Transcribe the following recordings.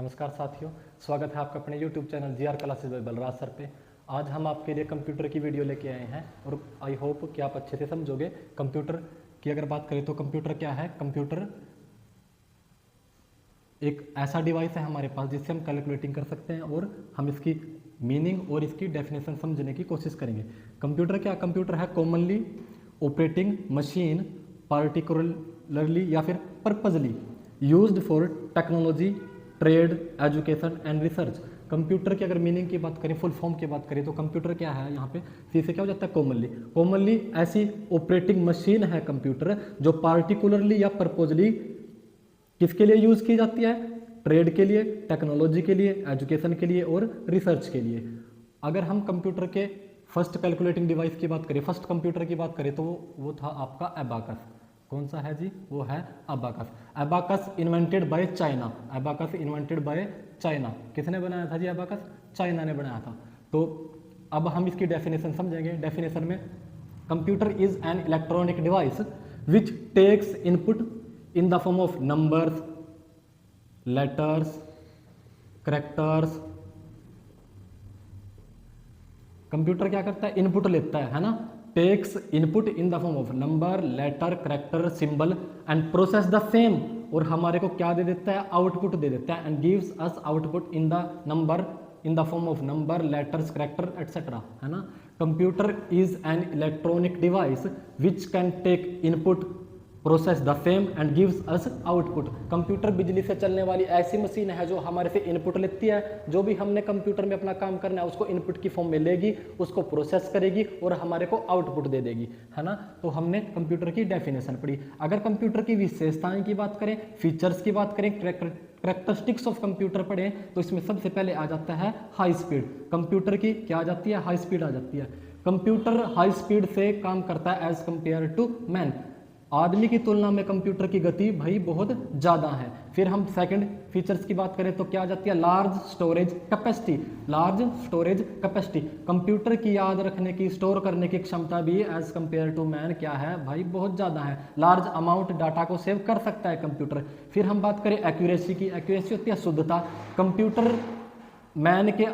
नमस्कार साथियों, स्वागत है आपका अपने YouTube channel GR classes bye Balraj sir पे। आज हम आपके लिए कंप्यूटर की वीडियो लेके आए हैं और आई होप कि आप अच्छे से समझोगे। कंप्यूटर की अगर बात करें तो कंप्यूटर क्या है? कंप्यूटर एक ऐसा डिवाइस है हमारे पास जिससे हम कैलकुलेटिंग कर सकते हैं और हम इसकी मीनिंग और इसकी डेफिनेशन समझने की कोशिश करेंगे। कंप्यूटर क्या? कंप्यूटर है कॉमनली ऑपरेटिंग मशीन पार्टिकुलरली या फिर purposely used for technology, trade, education and research. Computer की अगर मीनिंग की बात करें, फुल फॉर्म की बात करें तो कंप्यूटर क्या है? यहाँ पे सी से क्या हो जाता है? कॉमनली ऐसी ऑपरेटिंग मशीन है कंप्यूटर जो पार्टिकुलरली या पर्पजली किसके लिए यूज की जाती है? ट्रेड के लिए, टेक्नोलॉजी के लिए, एजुकेशन के लिए और रिसर्च के लिए। अगर हम कंप्यूटर के फर्स्ट कैलकुलेटिंग डिवाइस की बात करें, फर्स्ट कंप्यूटर की बात करें तो वो था आपका एबाकस। कौन सा है जी? वो है abacus. Abacus invented by China. Abacus invented by China. किसने बनाया था जी अबाकस? चाइना ने बनाया था। तो अब हम इसकी डेफिनेशन समझेंगे। डेफिनेशन में computer is an electronic device which takes input in the form of numbers, letters, characters. Computer क्या करता है? इनपुट लेता है ना। Takes input in the form of number, letter, character, symbol and process the same. और हमारे को क्या दे देता है? आउटपुट दे देता है। And gives us output in the number, in the form of number, letters, character etcetera, है ना। Computer is an electronic device which can take input, process the same and gives us output. Computer बिजली से चलने वाली ऐसी machine है जो हमारे से इनपुट लेती है। जो भी हमने कंप्यूटर में अपना काम करना है उसको इनपुट की फॉर्म में लेगी, उसको प्रोसेस करेगी और हमारे को आउटपुट दे देगी, है ना। तो हमने कंप्यूटर की डेफिनेशन पढ़ी। अगर कंप्यूटर की विशेषताएं की बात करें, फीचर्स की बात करें, कैरेक्टरिस्टिक्स ऑफ कंप्यूटर पढ़ें तो इसमें सबसे पहले आ जाता है हाई स्पीड। कंप्यूटर की क्या आ जाती है? हाई स्पीड आ जाती है। कंप्यूटर हाई स्पीड से काम करता है एज कंपेयर टू मैन। आदमी की तुलना में कंप्यूटर की गति भाई बहुत ज़्यादा है। फिर हम सेकंड फीचर्स की बात करें तो क्या आ जाती है? Large storage capacity. Large storage capacity, computer की याद रखने की, स्टोर करने की क्षमता भी एज कंपेयर टू मैन क्या है भाई? बहुत ज़्यादा है। लार्ज अमाउंट डाटा को सेव कर सकता है कंप्यूटर। फिर हम बात करें एक्यूरेसी की। एक्यूरेसी होती है शुद्धता। कंप्यूटर मैन के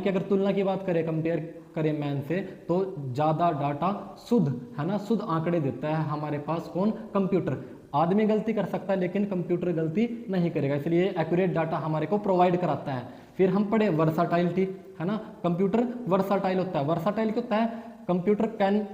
अगर तुलना की बात करें, कंपेयर करें मैन से, तो ज़्यादा डाटा शुद्ध, है ना, शुद्ध आंकड़े देता है हमारे पास। कौन? कंप्यूटर। आदमी गलती कर सकता है लेकिन कंप्यूटर गलती नहीं करेगा, इसलिए एक्यूरेट डाटा हमारे को प्रोवाइड कराता है। फिर हम पढ़े वर्साटाइलिटी, है ना। कंप्यूटर वर्साटाइल होता है। वर्साटाइल क्या होता है? Computer can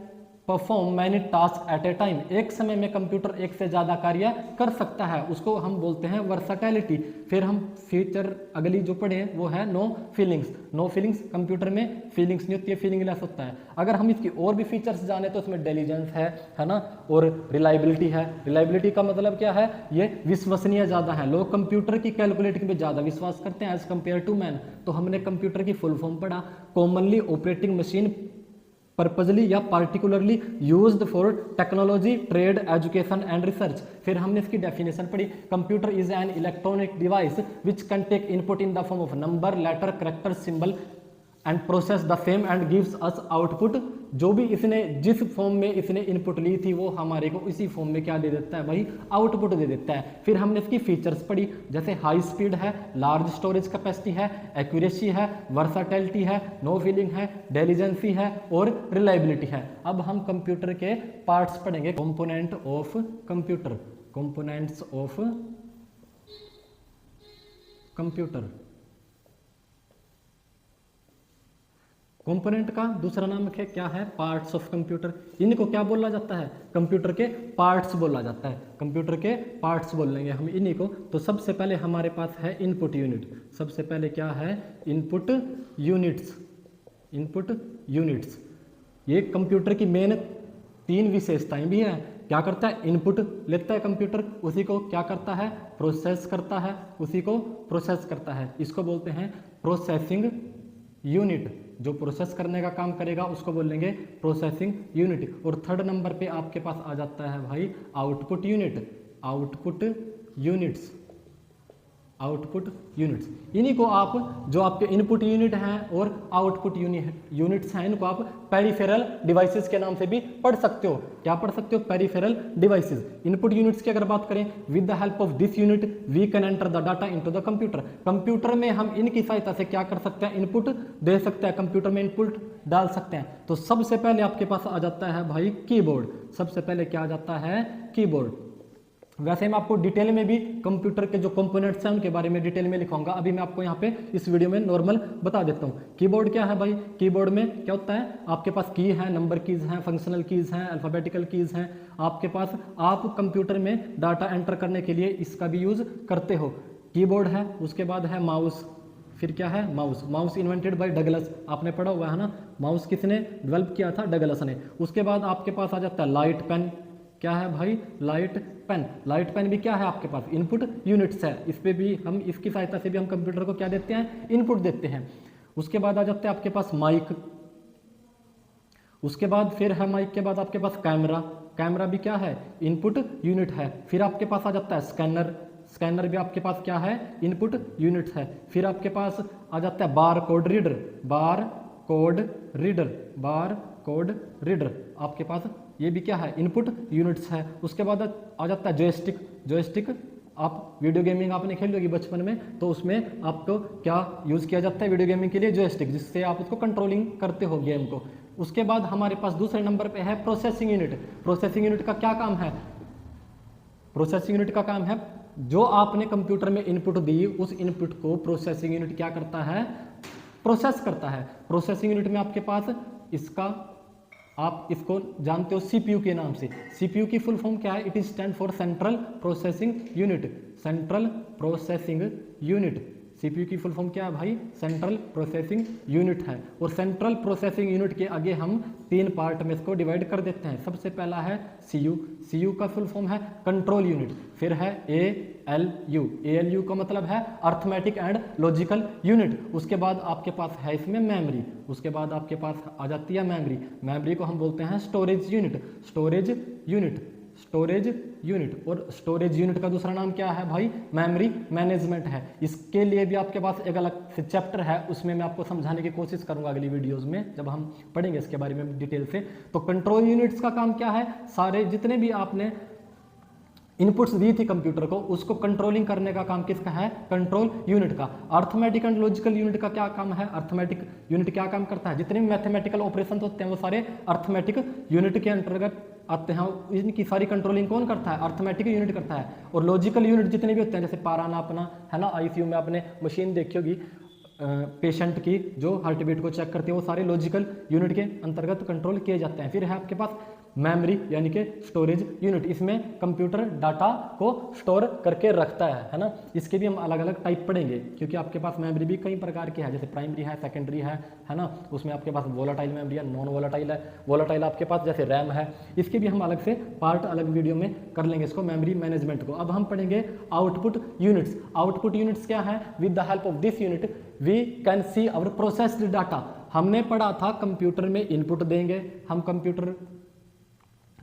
perform many task at A time. एक समय में कंप्यूटर एक से ज़्यादा कार्य कर सकता है, उसको हम बोलते हैं वर्साटाइलिटी। फिर हम फीचर अगली जो पढ़े वो है no feelings. No feelings, computer में फीलिंग्स नहीं होती है, फीलिंगलेस होता है। अगर हम इसकी और भी फीचर्स जाने तो इसमें इंटेलिजेंस है ना, और रिलायबिलिटी है। रिलायबिलिटी का मतलब क्या है? ये विश्वसनीय ज़्यादा है। लोग कंप्यूटर की कैलकुलेटिंग पे ज़्यादा विश्वास करते हैं एज कंपेयर टू मैन। तो हमने कंप्यूटर की फुल फॉर्म पढ़ा, कॉमनली ऑपरेटिंग मशीन पर्पजली या particularly used for technology, trade, education and research. फिर हमने इसकी डेफिनेशन पढ़ी। Computer is an electronic device which can take input in the form of number, letter, character, symbol and process the same and gives us output. जो भी इसने जिस form में इसने इनपुट ली थी वो हमारे को इसी फॉर्म में क्या दे देता है भाई? आउटपुट दे देता है। फिर हमने इसकी फीचर्स पढ़ी, जैसे हाई स्पीड है, लार्ज स्टोरेज कैपेसिटी है, एक्यूरेसी है, वर्साटिलिटी है, नो फीलिंग है, इंटेलिजेंसी है और रिलायबिलिटी है। अब हम कंप्यूटर के पार्ट्स पढ़ेंगे। Component of computer. Components of computer. Component का दूसरा नाम क्या है? Parts of computer. इनको क्या बोला जाता है? कंप्यूटर के पार्ट्स बोला जाता है। कंप्यूटर के पार्ट्स बोल लेंगे हम इन्हीं को। तो सबसे पहले हमारे पास है इनपुट यूनिट। सबसे पहले क्या है? Input units. इनपुट यूनिट्स ये कंप्यूटर की मेन 3 विशेषताएं भी है। क्या करता है? इनपुट लेता है कंप्यूटर, उसी को क्या करता है? प्रोसेस करता है, उसी को प्रोसेस करता है। इसको बोलते हैं प्रोसेसिंग यूनिट। जो प्रोसेस करने का काम करेगा उसको बोलेंगे प्रोसेसिंग यूनिट। और थर्ड नंबर पे आपके पास आ जाता है भाई output unit. Output units. Output units. इन्हीं को आप जो आपके इनपुट यूनिट हैं और आउटपुट यूनिट्स हैं, इनको आप पेरिफेरल डिवाइसेस के नाम से भी पढ़ सकते हो। क्या पढ़ सकते हो? Peripheral devices. इनपुट यूनिट्स की अगर बात करें, with the help of this unit we can enter the data into the computer. Computer में हम इनकी सहायता से क्या कर सकते हैं? इनपुट दे सकते हैं, कंप्यूटर में इनपुट डाल सकते हैं। तो सबसे पहले आपके पास आ जाता है भाई कीबोर्ड। सबसे पहले क्या आ जाता है? कीबोर्ड। वैसे मैं आपको डिटेल में भी कंप्यूटर के जो कंपोनेंट्स हैं उनके बारे में डिटेल में लिखाऊंगा, अभी मैं आपको यहाँ पे इस वीडियो में नॉर्मल बता देता हूँ। कीबोर्ड क्या है भाई? कीबोर्ड में क्या होता है? आपके पास की है, नंबर कीज हैं, फंक्शनल कीज हैं, अल्फाबेटिकल कीज हैं आपके पास। आप कंप्यूटर में डाटा एंटर करने के लिए इसका भी यूज करते हो। कीबोर्ड है, उसके बाद है माउस, फिर क्या है? Mouse. Mouse invented by Douglas, आपने पढ़ा हुआ है ना। माउस किसने डेवलप किया था? डगलस ने। उसके बाद आपके पास आ जाता है लाइट पेन। क्या है भाई? Light pen. लाइट पेन भी क्या है आपके पास? इनपुट यूनिट्स है। इस पे भी हम, इसकी सहायता से भी हम कंप्यूटर को क्या देते हैं? इनपुट देते हैं। उसके बाद आ जाता है आपके पास माइक। उसके बाद फिर है माइक के बाद आपके पास कैमरा। कैमरा भी क्या है? इनपुट यूनिट है। फिर आपके पास आ जाता है स्कैनर। स्कैनर भी आपके पास क्या है? इनपुट यूनिट है। फिर आपके पास आ जाता है bar code reader. Bar code reader, bar code reader आपके पास ये भी क्या है? इनपुट यूनिट्स है। उसके बाद आ जाता है जॉयस्टिक। जॉयस्टिक आप वीडियो गेमिंग आपने खेली होगी बचपन में, तो उसमें आपको क्या यूज़ किया जाता है वीडियो गेमिंग के लिए? जॉयस्टिक, जिससे आप उसको कंट्रोलिंग करते हो गेम को। उसके बाद हमारे पास दूसरे नंबर पे है प्रोसेसिंग यूनिट। प्रोसेसिंग यूनिट का क्या काम है? प्रोसेसिंग यूनिट का काम है, जो आपने कंप्यूटर में इनपुट दी, उस इनपुट को प्रोसेसिंग यूनिट क्या करता है? प्रोसेस करता है। प्रोसेसिंग यूनिट में आपके पास इसका, आप इसको जानते हो सीपीयू के नाम से। सीपीयू की फुल फॉर्म क्या है? It is stand for central processing unit. Central processing unit, CPU की फुल फॉर्म क्या है भाई? सेंट्रल प्रोसेसिंग यूनिट है। और सेंट्रल प्रोसेसिंग यूनिट के आगे हम 3 पार्ट में इसको डिवाइड कर देते हैं। सबसे पहला है सीयू। सीयू का फुल फॉर्म है कंट्रोल यूनिट। फिर है एएलयू। एएलयू का मतलब है अर्थमेटिक एंड लॉजिकल यूनिट। उसके बाद आपके पास है इसमें मेमोरी। उसके बाद आपके पास आ जाती है मेमोरी। मेमोरी को हम बोलते हैं storage unit. Storage unit, storage unit. और स्टोरेज यूनिट का दूसरा नाम क्या है भाई? मेमोरी मैनेजमेंट है। इसके लिए भी आपके पास एक अलग से चैप्टर है, उसमें मैं आपको समझाने की कोशिश करूंगा अगली वीडियोस में, जब हम पढ़ेंगे इसके बारे में डिटेल से। तो कंट्रोल यूनिट्स का काम क्या है? सारे जितने भी आपने इनपुट्स दी थी कंप्यूटर को, उसको कंट्रोलिंग करने का काम किसका है? कंट्रोल यूनिट का। अर्थमेटिक एंड लॉजिकल यूनिट का क्या काम है? अर्थमेटिक यूनिट क्या काम करता है? जितने भी मैथमेटिकल ऑपरेशन होते हैं वो सारे अर्थमेटिक यूनिट के अंतर्गत आते हैं। इनकी सारी कंट्रोलिंग कौन करता है? अर्थमेटिक यूनिट करता है। और लॉजिकल यूनिट जितने भी होते हैं, जैसे पारा नापना है ना, आईसीयू में आपने मशीन देखी होगी पेशेंट की जो हार्ट बीट को चेक करते हैं, वो सारे लॉजिकल यूनिट के अंतर्गत कंट्रोल किए जाते हैं। फिर है आपके पास मेमोरी यानी कि स्टोरेज यूनिट। इसमें कंप्यूटर डाटा को स्टोर करके रखता है ना। इसके भी हम अलग अलग टाइप पढ़ेंगे, क्योंकि आपके पास मेमोरी भी कई प्रकार की है, जैसे प्राइमरी है, सेकेंडरी है ना। उसमें आपके पास वोलाटाइल मेमोरी है, नॉन वोलाटाइल है। वोलाटाइल आपके पास जैसे रैम है। इसके भी हम अलग से पार्ट अलग वीडियो में कर लेंगे इसको, मेमोरी मैनेजमेंट को। अब हम पढ़ेंगे आउटपुट यूनिट्स। आउटपुट यूनिट्स क्या है? With the help of this unit we can see our processed data. हमने पढ़ा था कंप्यूटर में इनपुट देंगे हम, कंप्यूटर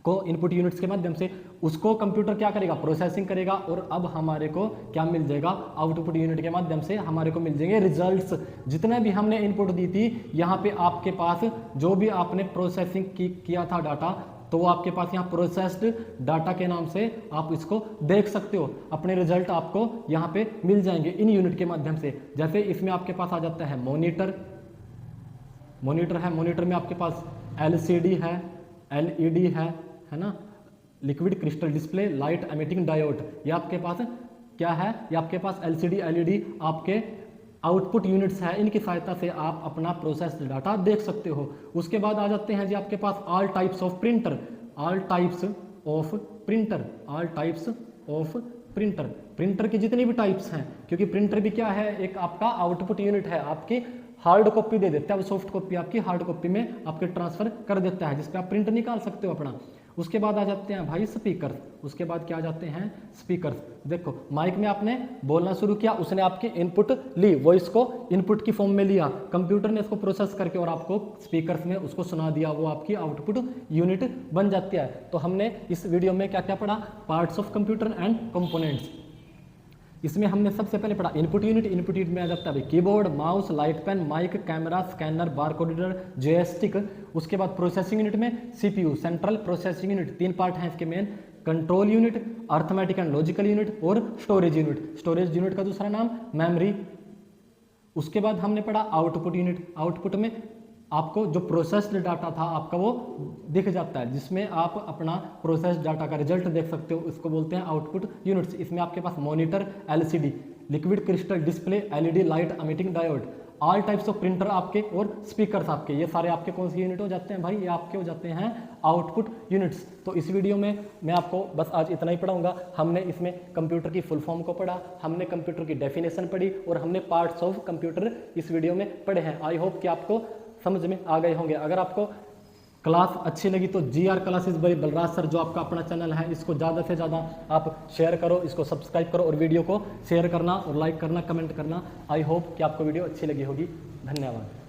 को इनपुट यूनिट्स के माध्यम से, उसको कंप्यूटर क्या करेगा? प्रोसेसिंग करेगा। और अब हमारे को क्या मिल जाएगा? आउटपुट यूनिट के माध्यम से हमारे को मिल जाएंगे रिजल्ट्स। जितने भी हमने इनपुट दी थी, यहाँ पे आपके पास जो भी आपने प्रोसेसिंग किया था डाटा, तो वो आपके पास यहाँ प्रोसेस्ड डाटा के नाम से आप इसको देख सकते हो। अपने रिजल्ट आपको यहाँ पे मिल जाएंगे इन यूनिट के माध्यम से। जैसे इसमें आपके पास आ जाता है मॉनिटर। मॉनिटर है, मॉनिटर में आपके पास एलसीडी है, एलईडी है ना, liquid crystal display light emitting diode. ये आपके पास क्या है? ये आपके पास एलसीडी एलईडी आपके आउटपुट यूनिट्स है। इनकी सहायता से आप अपना प्रोसेस्ड डाटा देख सकते हो। उसके बाद आ जाते हैं जी आपके पास all types of printer. All types of printer, all types of printer. Printer की जितनी भी टाइप्स हैं, क्योंकि प्रिंटर भी क्या है? एक आपका आउटपुट यूनिट है। आपकी हार्ड कॉपी दे देता है, वो सॉफ्ट कॉपी आपकी हार्ड कॉपी में आपके ट्रांसफर कर देता है, जिसपे आप प्रिंट निकाल सकते हो अपना। उसके बाद आ जाते हैं भाई स्पीकर। उसके बाद क्या आ जाते हैं? स्पीकर। देखो माइक में आपने बोलना शुरू किया, उसने आपकी इनपुट ली, वॉइस को इनपुट की फॉर्म में लिया, कंप्यूटर ने इसको प्रोसेस करके और आपको स्पीकर्स में उसको सुना दिया, वो आपकी आउटपुट यूनिट बन जाती है। तो हमने इस वीडियो में क्या क्या पढ़ा? Parts of computer and components. इसमें हमने सबसे पहले पढ़ा इनपुट यूनिट। इनपुट यूनिट में आ जाता है भाई keyboard, mouse, light pen, mic, camera, scanner, barcode reader, joystick. उसके बाद प्रोसेसिंग यूनिट में CPU, central processing unit. 3 part हैं इसके main, control unit, arithmetic and logical unit और स्टोरेज यूनिट। स्टोरेज यूनिट का दूसरा नाम मेमोरी। उसके बाद हमने पढ़ा आउटपुट यूनिट। आउटपुट में आपको जो प्रोसेस्ड डाटा था आपका वो दिख जाता है, जिसमें आप अपना प्रोसेस डाटा का रिजल्ट देख सकते हो, इसको बोलते हैं आउटपुट यूनिट्स। इसमें आपके पास monitor, LCD, liquid crystal display, LED light emitting diode, all types of printer आपके और स्पीकर्स आपके, ये सारे आपके कौन से यूनिट हो जाते हैं भाई, ये आपके हो जाते हैं आउटपुट यूनिट्स। तो इस वीडियो में मैं आपको बस आज इतना ही पढ़ाऊंगा। हमने इसमें कंप्यूटर की फुल फॉर्म को पढ़ा, हमने कंप्यूटर की डेफिनेशन पढ़ी और हमने पार्ट्स ऑफ कंप्यूटर इस वीडियो में पढ़े हैं। आई होप कि आपको समझ में आ गए होंगे। अगर आपको क्लास अच्छी लगी तो GR classes bye Balraj sir जो आपका अपना चैनल है, इसको ज़्यादा से ज़्यादा आप शेयर करो, इसको सब्सक्राइब करो और वीडियो को शेयर करना और लाइक करना, कमेंट करना। आई होप कि आपको वीडियो अच्छी लगी होगी। धन्यवाद।